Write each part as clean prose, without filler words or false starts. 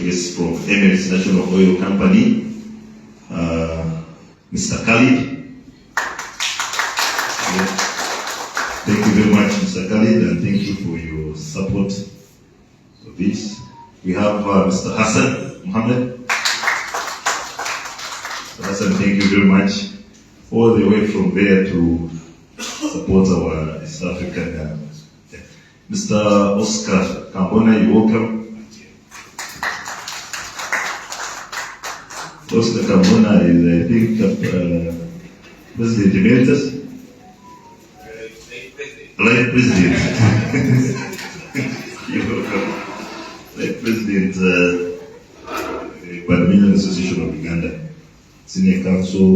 guest from Emirates National Oil Company, Mr. Khalid. Thank you very much, Mr. Khalid, and thank you for your support of this. We have Mr. Hassan Mohammed. Mr. Hassan, thank you very much. All the way from there to support our East African. Mr. Oscar Kambona, you're welcome. Oscar Kambona is, I think, President Emeritus. Late President. You're welcome. Late President, Badminton Association of Uganda, Senior Counsel,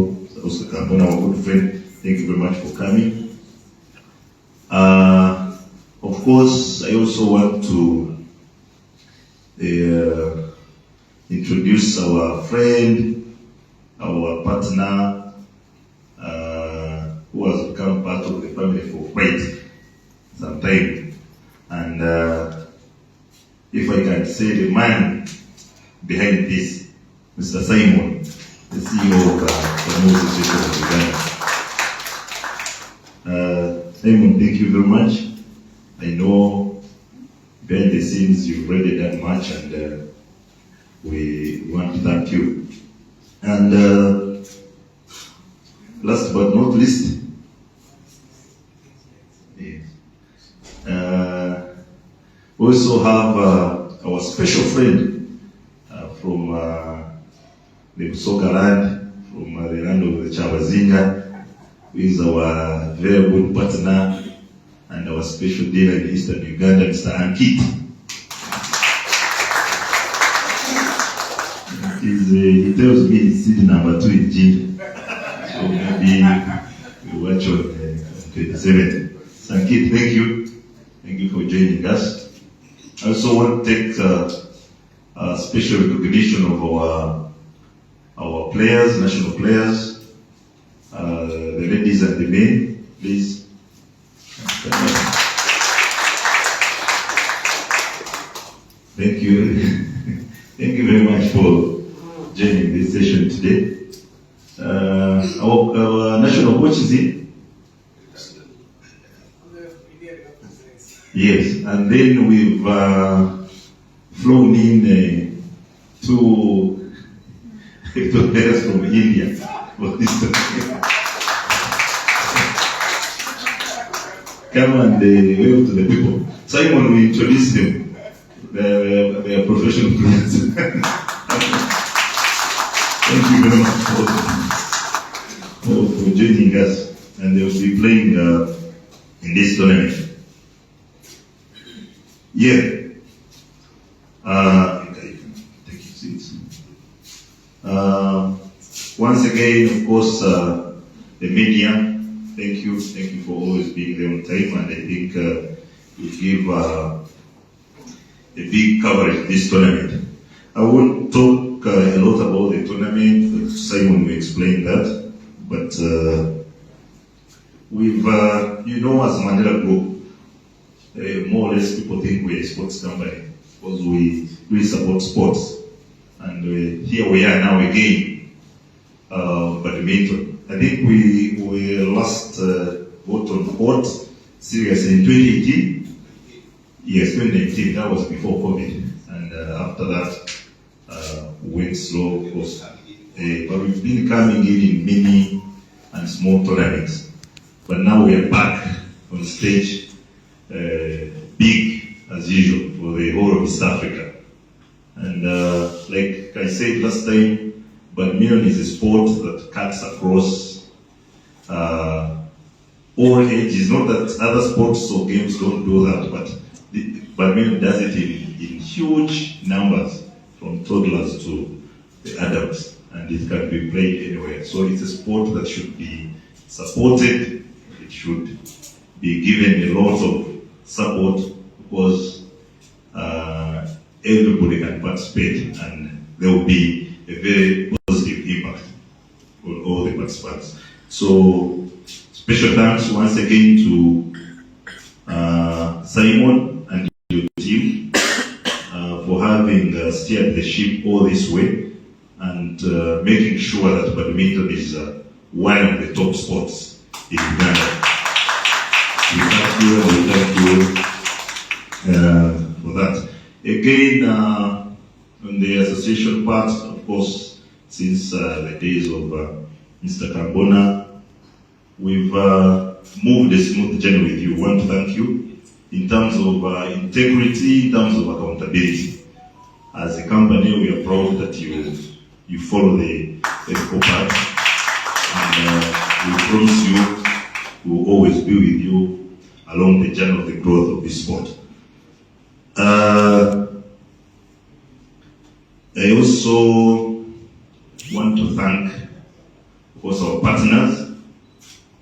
Oscar Kambona, our good friend. Thank you very much for coming. Of course, I also want to introduce our friend, our partner, who has become part of the family for quite some time. And if I can say the man behind this, Mr. Simon, the CEO of the New Association of Uganda. Simon, thank you very much. I know behind the scenes you've already done much, and we want to thank you. And last but not least, we also have our special friend from the Busoga land, from the land of the Chabazinga, who is our very good partner and our special dealer in Eastern Uganda, Mr. Ankit. He tells me he's seed number 2 in Jinja. So maybe we'll watch on 27th. Ankit, thank you. Thank you for joining us. I also want to take a special recognition of our players, national players, the ladies and the men, please. Thank you. Thank you very much for joining this session today. Our national coach is in? Yes, and then we've flown in two players from India for this time. Come and wave to the people. Simon will introduce them. They are professional players. Thank you very much for joining us. And they will be playing in this tournament. Yeah. Okay, take your seats. Once again, of course, the media. Thank you for always being there on time, and I think you give a big coverage of this tournament. I won't talk a lot about the tournament. Simon will explain that, but we've, as Mandela Group, more or less people think we're a sports company because we support sports, and here we are now again, badminton. I think we last got on court seriously in 2018. Yes, 2019. That was before COVID, and after that we went slow, of course. But we've been coming in mini and small tournaments. But now we are back on stage, big as usual for the whole of East Africa. And like I said last time, badminton is a sport that cuts across all ages. Not that other sports or games don't do that, but badminton does it in huge numbers, from toddlers to the adults, and it can be played anywhere. So it's a sport that should be supported. It should be given a lot of support because everybody can participate, and there will be a very positive impact on all the participants. So special thanks once again to Simon and your team for having steered the ship all this way and making sure that badminton is one of the top sports in Uganda. We thank you for that. Again, on the association part, of course, since the days of Mr. Kambona, we've moved a smooth journey with you. We want to thank you in terms of integrity, in terms of accountability. As a company, we are proud that you follow the ethical path, and we promise you we will always be with you along the journey of the growth of this sport. I also want to thank, of course, our partners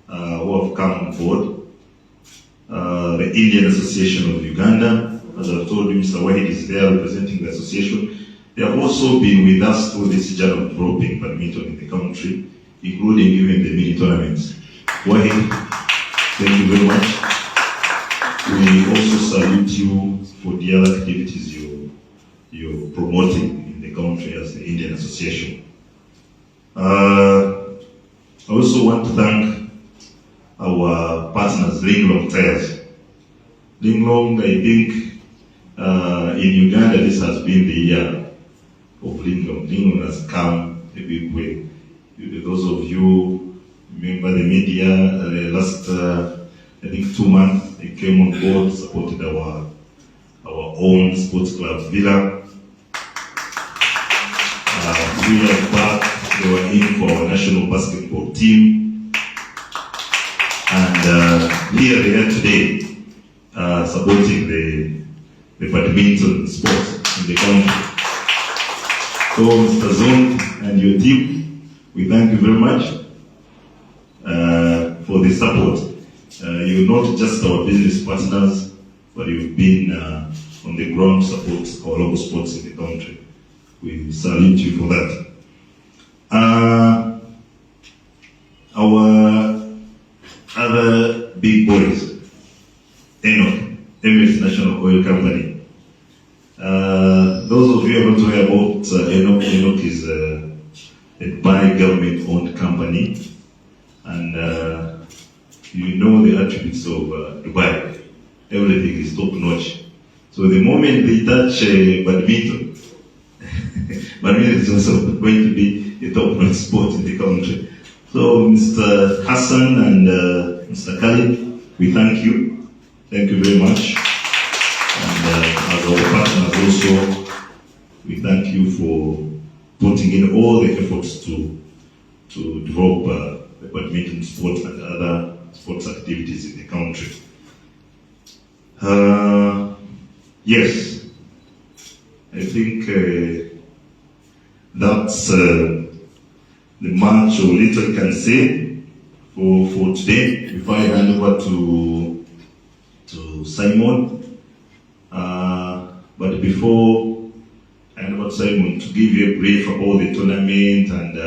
who have come on board. The Indian Association of Uganda, as I've told you, Mr. Wahid is there representing the association. They have also been with us through this journey of developing badminton in the country, including even the mini tournaments. Wahid, thank you very much. We also salute you for the other activities you're promoting in the country as the Indian Association. I also want to thank our partners, Linglong Tyre. Linglong, I think in Uganda this has been the year of Linglong. Linglong has come a big way. Those of you remember the media last, I think 2 months, they came on board, supported our own sports club, Villa. 3 years back, they were in for our national basketball team. And here they are today, supporting the badminton sport in the country. So, Mr. Zone and your team, we thank you very much for the support. You're not just our business partners, but you've been on the ground to support our local sports in the country. We salute you for that. Our other big boys, Enoch, Emirates National Oil Company. Those of you who are not aware about Enoch, Enoch is a Dubai government-owned company, and you know the attributes of Dubai. Everything is top-notch. So the moment they touch badminton, badminton is also going to be a top-notch sport in the country. So Mr. Hassan and Mr. Khalid, we thank you. Thank you very much. And as our partners also, we thank you for putting in all the efforts to develop the badminton sport and other sports activities in the country. Yes, I think that's the much or little can say for today. Before I hand over to Simon, but before I hand over to Simon to give you a brief about the tournament and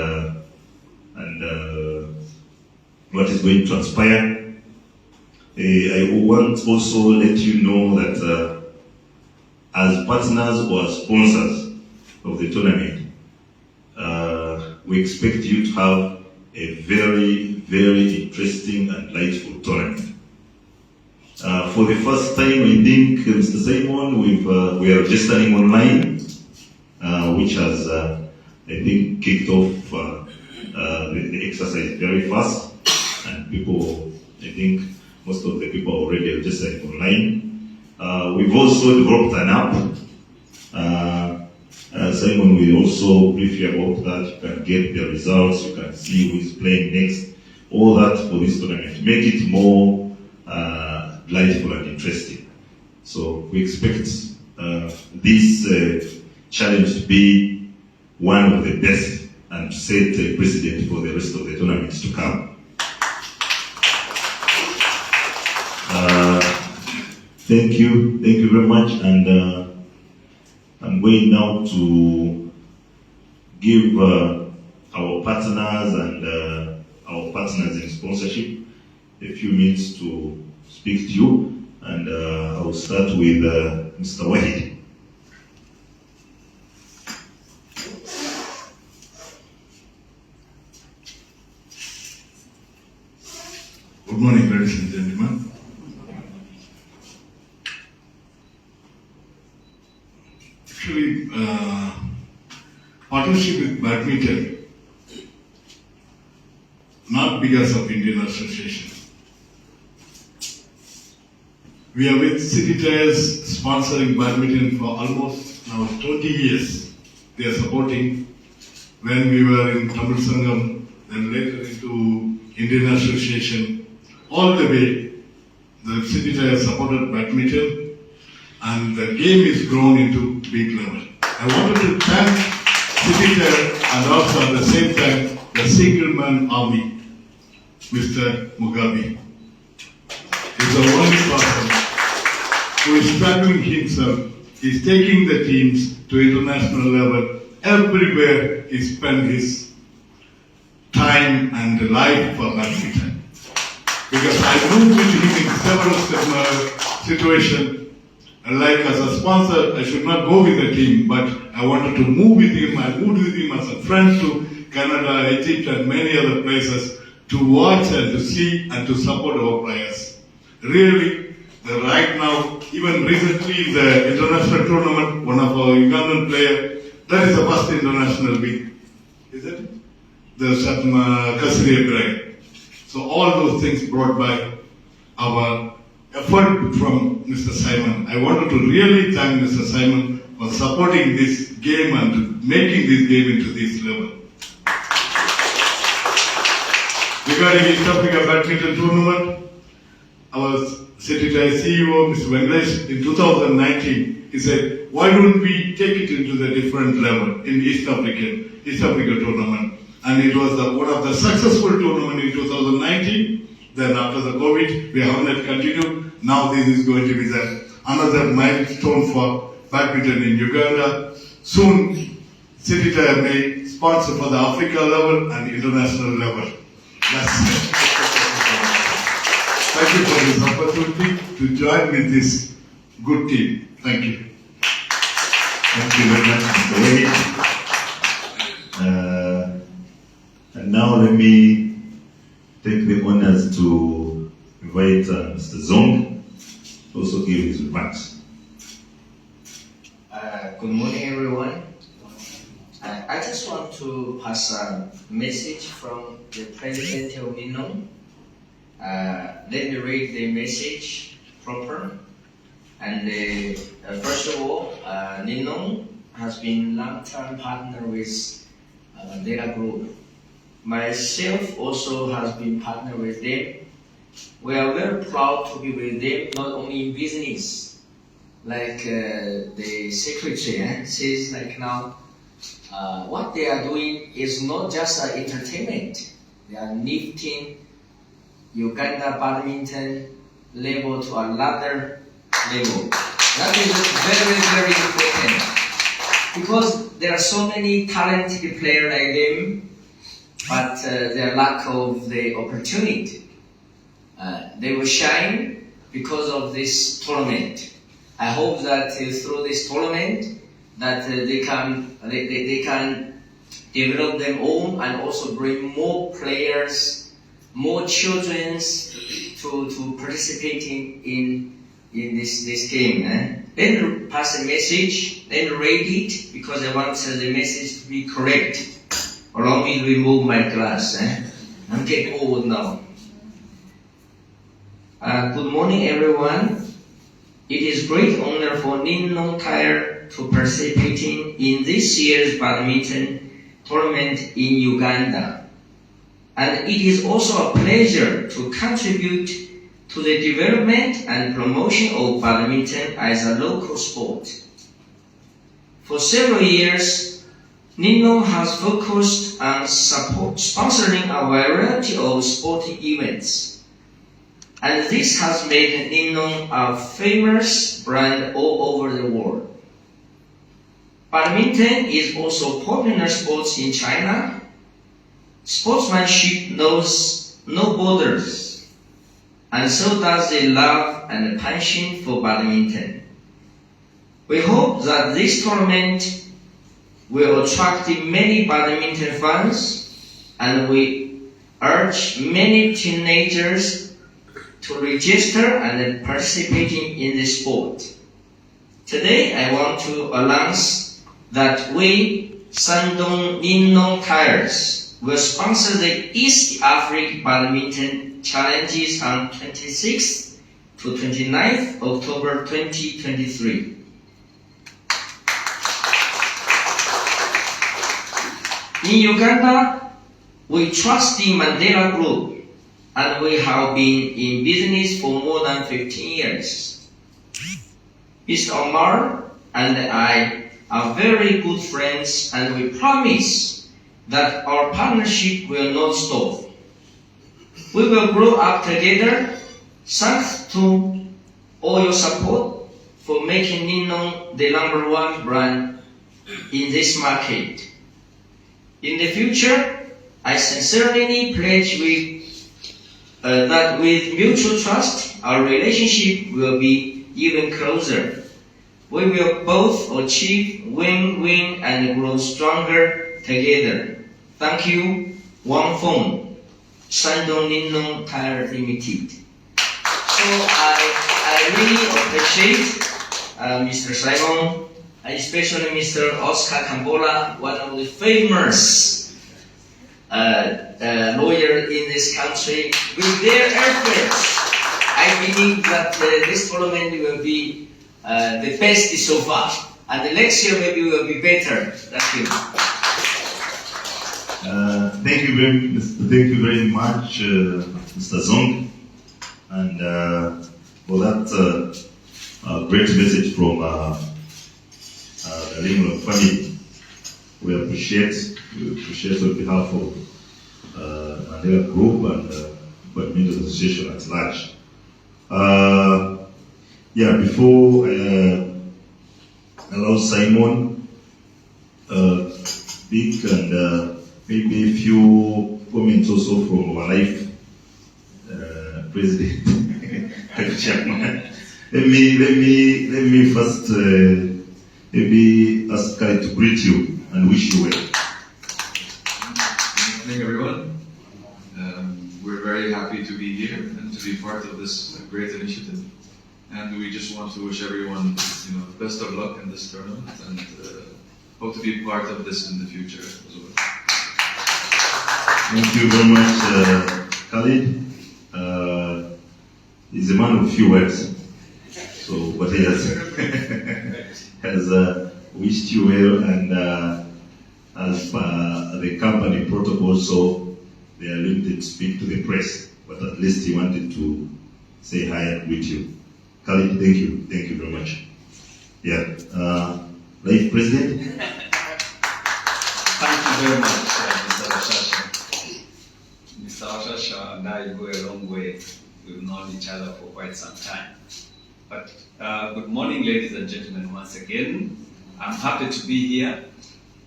what is going to transpire, I want to also let you know that as partners or as sponsors of the tournament, we expect you to have a very, very interesting and delightful tournament. For the first time, I think, Mr. Simon, we are registering online, which has, I think, kicked off the exercise very fast, and people, I think, most of the people already registered online. We've also developed an app. Simon will also brief you about that. You can get the results, you can see who is playing next, all that for this tournament. Make it more delightful and interesting. So we expect this challenge to be one of the best and to set a precedent for the rest of the tournaments to come. Thank you very much, and I'm going now to give our partners and our partners in sponsorship a few minutes to speak to you, and I'll start with Mr. Wahid. Good morning, ladies and gentlemen. Actually, partnership with badminton, not because of Indian Association. We are with City Tyres sponsoring badminton for almost now 20 years. They are supporting when we were in Tamil Sangam, then later into Indian Association. All the way, the City Tyre supported badminton and the game is grown into big level. I wanted to thank City Tyre and also at the same time the single man army, Mr. Mugabe. He's the only person who is struggling himself. He's taking the teams to international level. Everywhere he spent his time and life for badminton. Because I moved with him in several situations. Like as a sponsor, I should not go with the team, but I wanted to move with him. I moved with him as a friend to Canada, Egypt, and many other places to watch and to see and to support our players. Really, right now, even recently, the international tournament, one of our Ugandan players, that is the first international week, is it? The Shatma Kasriya Greg. So all those things brought by our effort from Mr. Simon. I wanted to really thank Mr. Simon for supporting this game and making this game into this level. Regarding East Africa Badminton Tournament, our City Tyre CEO, Mr. Venkatesh, in 2019, he said, why don't we take it into the different level in East Africa tournament? And it was one of the successful tournament in 2019. Then after the COVID, we have not continued. Now this is going to be another milestone for badminton in Uganda. Soon, City Tyre may sponsor for the Africa level and international level. That's it. Thank you for this opportunity to join with this good team. Thank you. Thank you very much, Mr. Wade. And now let me take the honors to invite Mr. Zong to also give his remarks. Good morning, everyone. I just want to pass a message from the President of Ninong. Let me read the message proper. And first of all, Ninong has been long-term partner with MANDELA Group. Myself also has been partner with them. We are very proud to be with them, not only in business, like the secretary says like now, what they are doing is not just entertainment. They are lifting Uganda badminton level to another level. That is very, very important because there are so many talented players like them, but their lack of the opportunity. They will shine because of this tournament. I hope that through this tournament that they can develop their own and also bring more players, more children to participating in this game. Then pass a message, then read it because I want the message to be correct. Allow me to remove my glass. I'm getting old now. Good morning, everyone. It is great honor for Ninong Tyre to participating in this year's badminton tournament in Uganda. And it is also a pleasure to contribute to the development and promotion of badminton as a local sport. For several years, Ninong has focused on sponsoring a variety of sporting events, and this has made Ninong a famous brand all over the world. Badminton is also a popular sport in China. Sportsmanship knows no borders, and so does the love and passion for badminton. We hope that this tournament will attract many badminton fans, and we urge many teenagers to register and participating in the sport. Today, I want to announce that we, Shandong Ninong Tyres, will sponsor the East Africa Badminton Challenges on 26th to 29th October 2023. In Uganda, we trust the Mandela Group, and we have been in business for more than 15 years. Mr. Omar and I are very good friends, and we promise that our partnership will not stop. We will grow up together. Thanks to all your support for making Ninong the #1 brand in this market. In the future, I sincerely pledge that with mutual trust, our relationship will be even closer. We will both achieve win-win and grow stronger together. Thank you, Wang Feng, Shandong Ninong Tyre Limited. So I really appreciate Mr. Simon, especially Mr. Oscar Cambola, one of the famous lawyers in this country. With their efforts, I believe that this tournament will be the best so far, and the next year maybe will be better. Thank you. Thank you very much, Mr. Zong, and for that great message from the Limon family. We appreciate on behalf of Mandela Group and Badminton Association at large. Before I allow Simon speak, and maybe a few comments also from our life president, chairman. Let me first maybe ask Kai to greet you and wish you well. Good morning, everyone. We're very happy to be here and to be part of this great initiative. And we just want to wish everyone, the best of luck in this tournament, and hope to be part of this in the future as well. Thank you very much, Khalid. He's a man of few words, but he has wished you well, and as per the company protocol, so they are limited to speak to the press, but at least he wanted to say hi and greet you. Khalid, thank you very much. Life President. Thank you very much, Mr. Washasha. Mr. Washasha and I go a long way. We've known each other for quite some time. But good morning, ladies and gentlemen, once again. I'm happy to be here.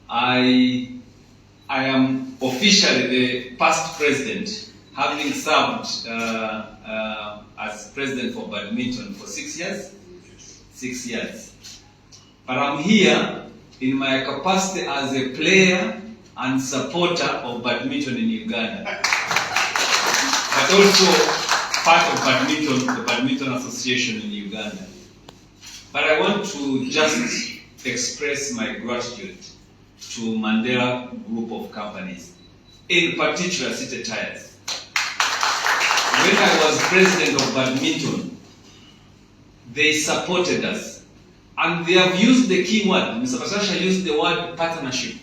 I am officially the past president, having served as president for badminton for 6 years. 6 years. But I'm here in my capacity as a player and supporter of badminton in Uganda. But also part of badminton, the Badminton Association in Uganda. But I want to just express my gratitude to Mandela Group of companies, in particular City Tyres. When I was president of badminton, they supported us. And they have used the key word, Mr. Basasha used the word partnership.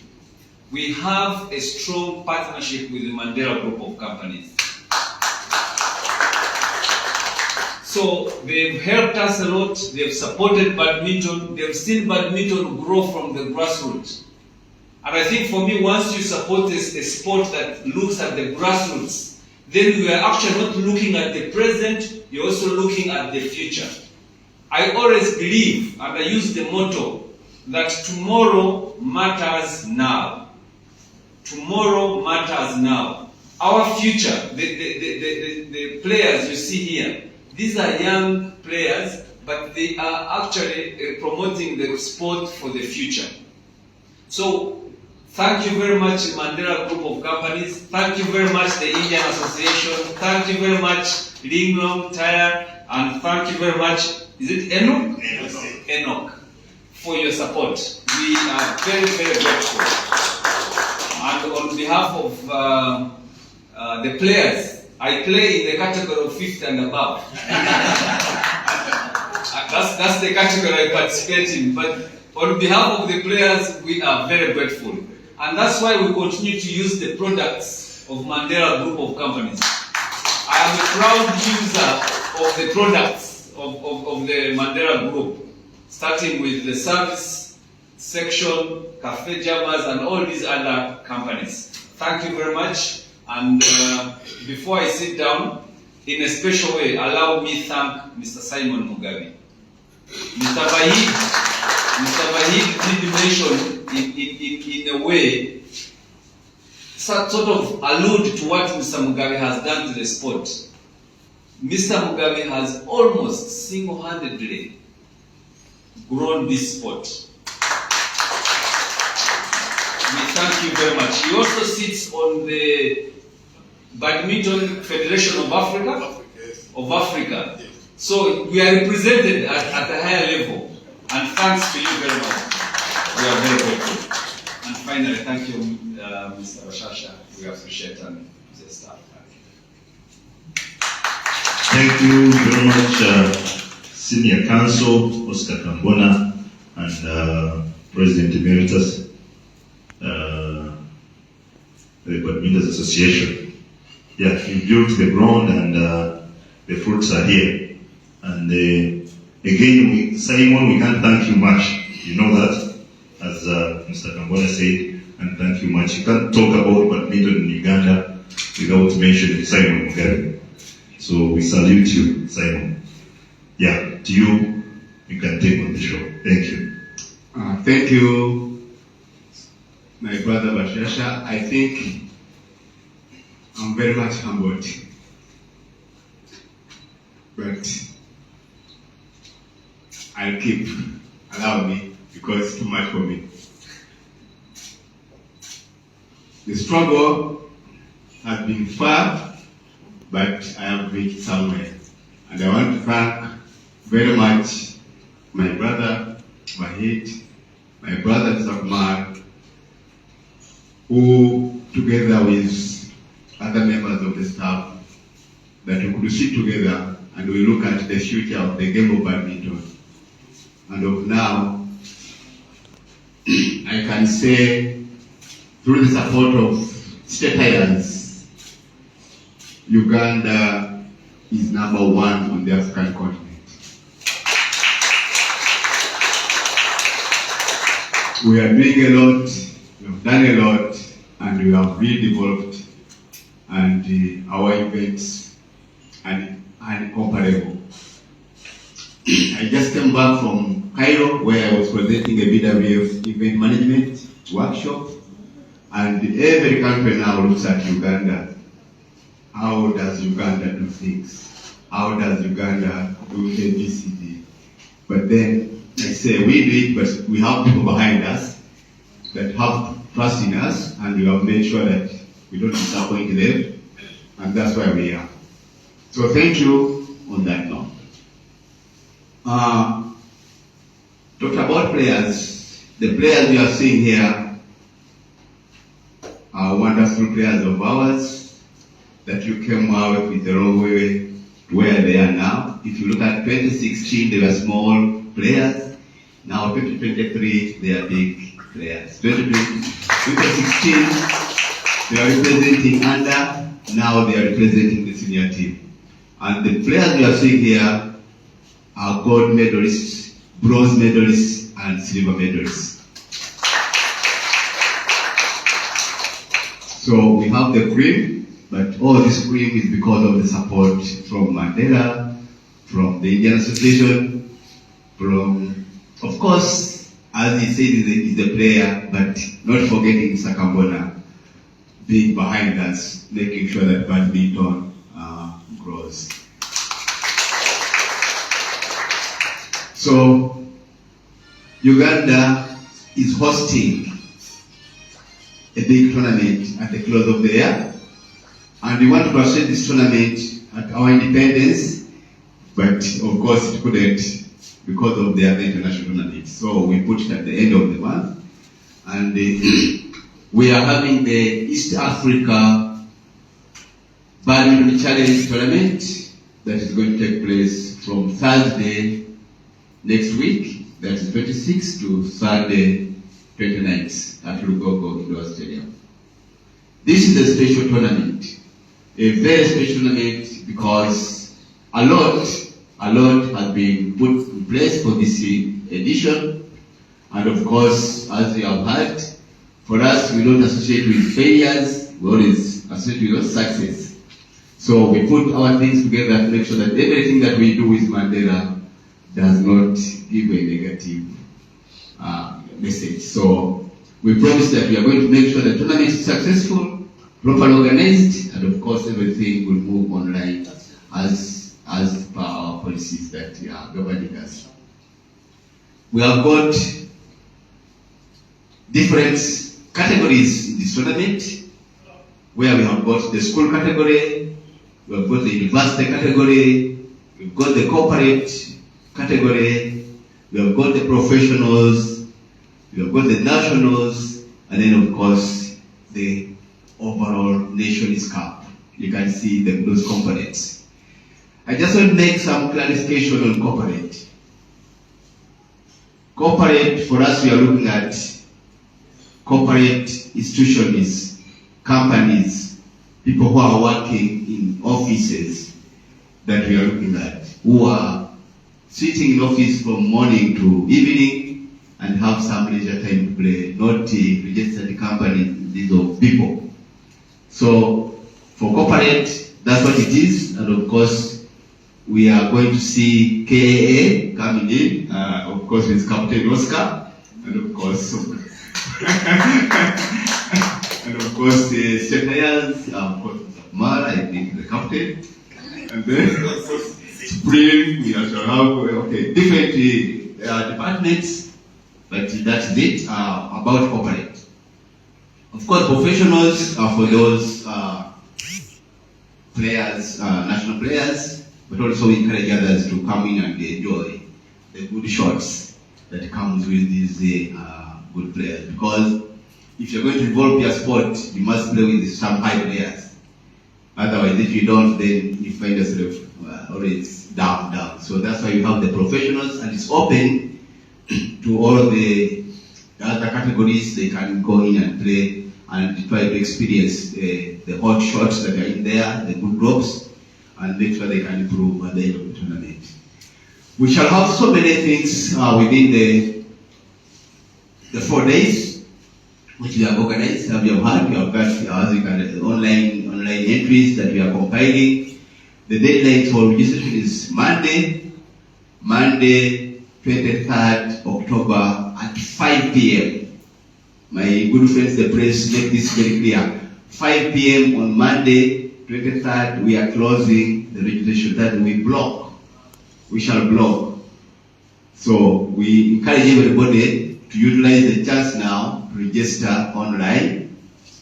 We have a strong partnership with the Mandela Group of companies. So they've helped us a lot, they've supported badminton, they've seen badminton grow from the grassroots. And I think for me, once you support a sport that looks at the grassroots, then you are actually not looking at the present, you're also looking at the future. I always believe, and I use the motto, that tomorrow matters now. Tomorrow matters now. Our future, the players you see here, these are young players, but they are actually promoting the sport for the future. So Thank you very much, Mandela Group of Companies. Thank you very much, the Indian Association. Thank you very much, Linglong, Tyre, and thank you very much, is it Enoch? Enoch, for your support. We are very, very grateful. And on behalf of the players, I play in the category of 50 and above. That's the category I participate in. But on behalf of the players, we are very grateful. And that's why we continue to use the products of Mandela Group of Companies. I am a proud user of the products of the Mandela Group, starting with the service section, Cafe Jammers, and all these other companies. Thank you very much. And before I sit down, in a special way, allow me to thank Mr. Simon Mugabe. Mr. Vahid did mention in a way, sort of allude to what Mr. Mugabe has done to the sport. Mr. Mugabe has almost single-handedly grown this sport. We thank you very much. He also sits on the Badminton Federation of Africa. So we are represented at a higher level. And thanks to you very much. We are very grateful. And finally, thank you, Mr. Bashasha. We appreciate and the staff. Thank you very much, Senior Counsel Oscar Kambona and President Emeritus, the Badminton Association. Yeah, you built the ground and the fruits are here. And again, Simon, we can't thank you much. You know that, as Mr. Kambona said, and thank you much. You can't talk about badminton in Uganda without mentioning Simon Mugabe. So we salute you, Simon. Yeah, to you, you can take on the show. Thank you. Thank you, my brother Bashasha. I think I'm very much humbled. But I'll keep, allow me, because it's too much for me. The struggle has been far, but I have reached somewhere. And I want to thank very much my brother Wahid, my brother Zakmar, who together with other members of the staff, that we could sit together and we look at the future of the game of badminton. And of now, I can say, through the support of state alliance, Uganda is number one on the African continent. We are doing a lot, we have done a lot, and we have really developed, and our events are incomparable. I just came back from Cairo, where I was presenting a BWF event management workshop, and every country now looks at Uganda. How does Uganda do things? How does Uganda do ABCD? But then I say we do it, but we have people behind us that have trust in us, and we have made sure that we don't disappoint them, and that's why we are. So thank you on that note. Talk about players. The players you are seeing here are wonderful players of ours that you came out with the wrong way to where they are now. If you look at 2016, they were small players. Now 2023, they are big players. 2016, they are representing under. Now they are representing the senior team. And the players we are seeing here are gold medalists, bronze medalists, and silver medalists. So we have the cream, but all this cream is because of the support from Mandela, from the Indian Association, from, of course, as he said, is the player, but not forgetting Sakambona being behind us, making sure that badminton grows. So Uganda is hosting a big tournament at the close of the year. And we want to present this tournament at our independence, but of course it couldn't because of the other international tournament. So we put it at the end of the month. And we are having the East Africa Badminton Challenge tournament that is going to take place from Thursday next week, that is 26th, to Sunday 29th at Lugogo Indoor Stadium. This is a special tournament, a very special tournament, because a lot has been put in place for this edition. And of course, as we have heard, for us, we don't associate with failures, we always associate with success. So we put our things together to make sure that everything that we do with Mandela does not give a negative message. So we promise that we are going to make sure the tournament is successful, properly organized, and of course everything will move online as per our policies that are governing us. We have got different categories in this tournament, where we have got the school category, we have got the university category, we've got the corporate category, we have got the professionals, we have got the nationals, and then of course the overall Nations Cup. You can see those components. I just want to make some clarification on corporate. Corporate, for us, we are looking at corporate institutions, companies, people who are working in offices that we are looking at, who are sitting in office from morning to evening and have some leisure time to play, not registered companies, these of people. So for corporate, that's what it is, and of course we are going to see KAA coming in, of course with Captain Oscar, and of course the secretaries, of course Mara, I think the captain, and then of course Spring, we shall have different departments, but that's it about corporate. Of course, professionals are for those players, national players, but also we encourage others to come in and enjoy the good shots that comes with these good players. Because if you're going to develop your sport, you must play with some high players. Otherwise, if you don't, then you find yourself always down. So that's why you have the professionals, and it's open to all the other categories. They can go in and play and try to experience the hot shots that are in there, the good drops, and make sure they can improve at the end of the tournament. We shall have so many things within the 4 days, which we have organized. We have had, we have got online entries that we are compiling. The deadline for registration is Monday, 23rd October at 5 p.m. My good friends, the press, make this very clear. 5 p.m. on Monday, 23rd, we are closing the registration. That we shall block. So we encourage everybody to utilize the chance now to register online.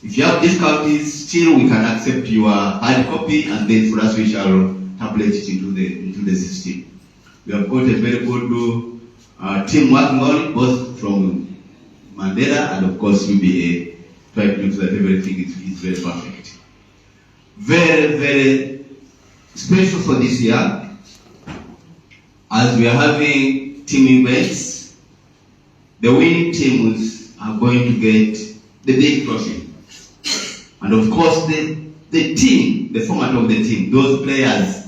If you have difficulties, still we can accept your hard copy, and then for us we shall tablet it into the system. We have got a very good team working on it, both from Mandela and of course UBA, try to make sure that everything is very perfect. Very, very special for this year, as we are having team events. The winning teams are going to get the big trophy. And of course the team, the format of the team, those players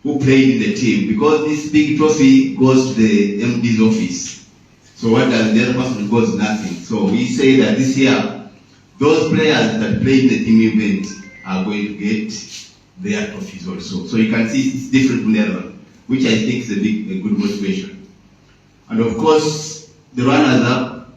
who played in the team, because this big trophy goes to the MD's office. So what does the other person goes? Nothing. So we say that this year, those players that played in the team event are going to get their trophies also. So you can see it's different from the other one, which I think is a good motivation. And of course, the runners-up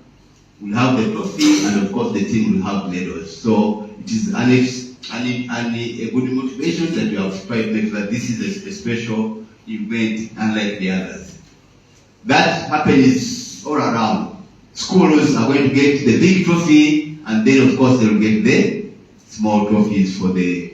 will have the trophy, and of course the team will have medals. So it is a good motivation that you have tried to make that this is a special event unlike the others. That happens all around. Schools are going to get the big trophy, and then of course they will get the small trophies for the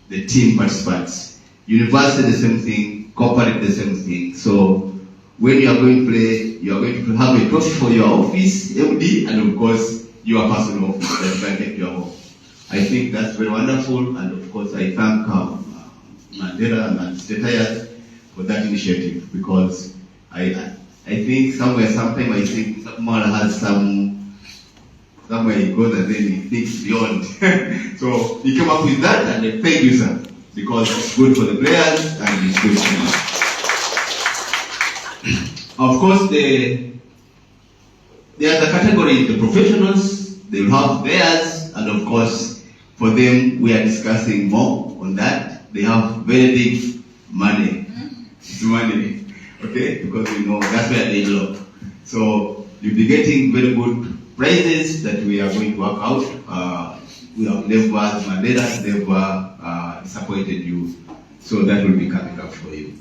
team participants. University, the same thing. Corporate, the same thing. So when you are going to play, you are going to have a trophy for your office, MD, and of course your personal office that you can take to your home. I think that's very wonderful, and of course I thank Mandela and Tyre for that initiative, because I think sometime I think someone has somewhere he goes and then he thinks beyond. So he came up with that, and thank you, sir, because it's good for the players and it's good for us. Of course, the other category, the professionals, they will have theirs, and of course, for them, we are discussing more on that. They have very big money. It's money, okay? Because we know that's where they belong. So you'll be getting very good prizes that we are going to work out. We have never, Mandela never disappointed you. So that will be coming up for you.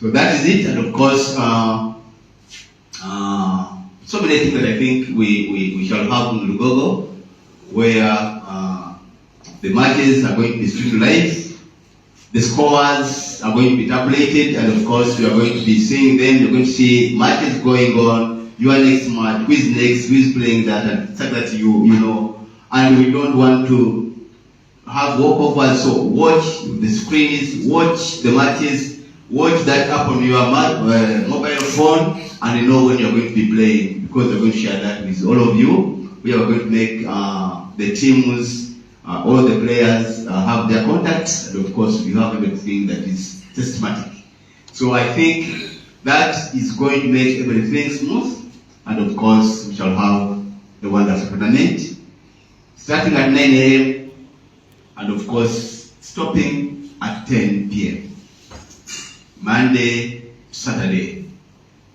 So that is it, and of course, so many things that I think we shall have in Lugogo, where the matches are going to be streamed live, the scores are going to be tabulated, and of course you are going to be seeing them. You're going to see matches going on, your next match, who is next, who is playing that, and such that you know. And we don't want to have walkovers, so watch the screens, watch the matches, watch that app on your mobile phone, and you know when you're going to be playing, because we're going to share that with all of you. We are going to make the teams, all the players have their contacts, and of course we have everything that is systematic. So I think that is going to make everything smooth, and of course we shall have the wonderful tournament starting at 9 a.m. and of course stopping at 10 p.m. Monday, Saturday.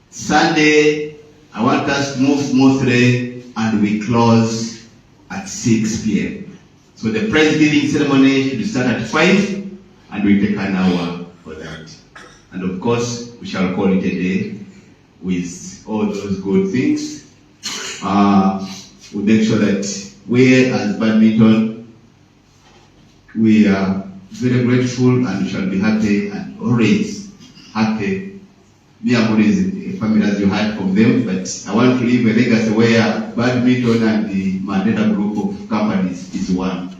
Sunday, I want us to move smoothly, and we close at 6 p.m. So the prize giving ceremony should start at 5, and we take an hour for that. And of course, we shall call it a day with all those good things. We make sure that we as Badminton, we are very grateful, and we shall be happy and always happy. Me, I'm always a family, as you heard from them, but I want to leave a legacy where Badminton and the Mandela group of companies is one,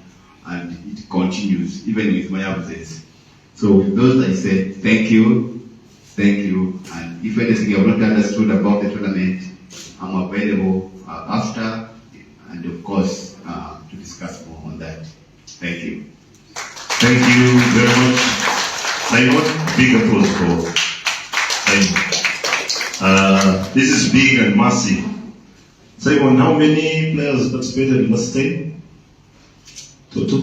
and it continues even with my absence. So with those, I said thank you, and if anything you have not understood about the tournament, I'm available after, and of course to discuss more on that. Thank you. Thank you very much, Simon. Big applause for Simon. This is big and massive. Simon, how many players participated last time? Total?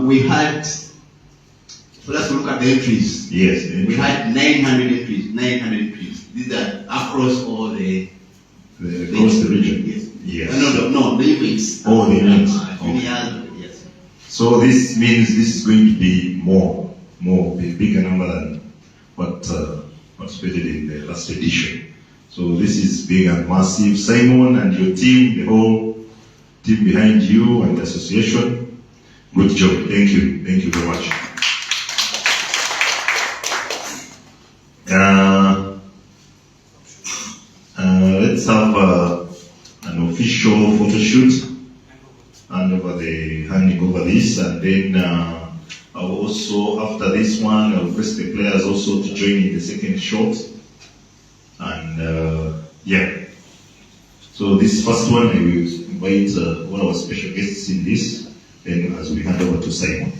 We had, so let's look at the entries. Yes. We had 900 entries. 900 entries. These are across all the across the region. Yes. Yes. No, the events. All the events. Yes. So this means this is going to be a bigger number than what participated in the last edition. So this is big and massive. Simon and your team, the whole team behind you and the association, good job. Thank you very much. Let's have an official photo shoot, and handing over this, and then I'll also, after this one, I'll request the players also to join in the second shot. And yeah, so this first one, I will invite one of our special guests in this, then as we hand over to Simon.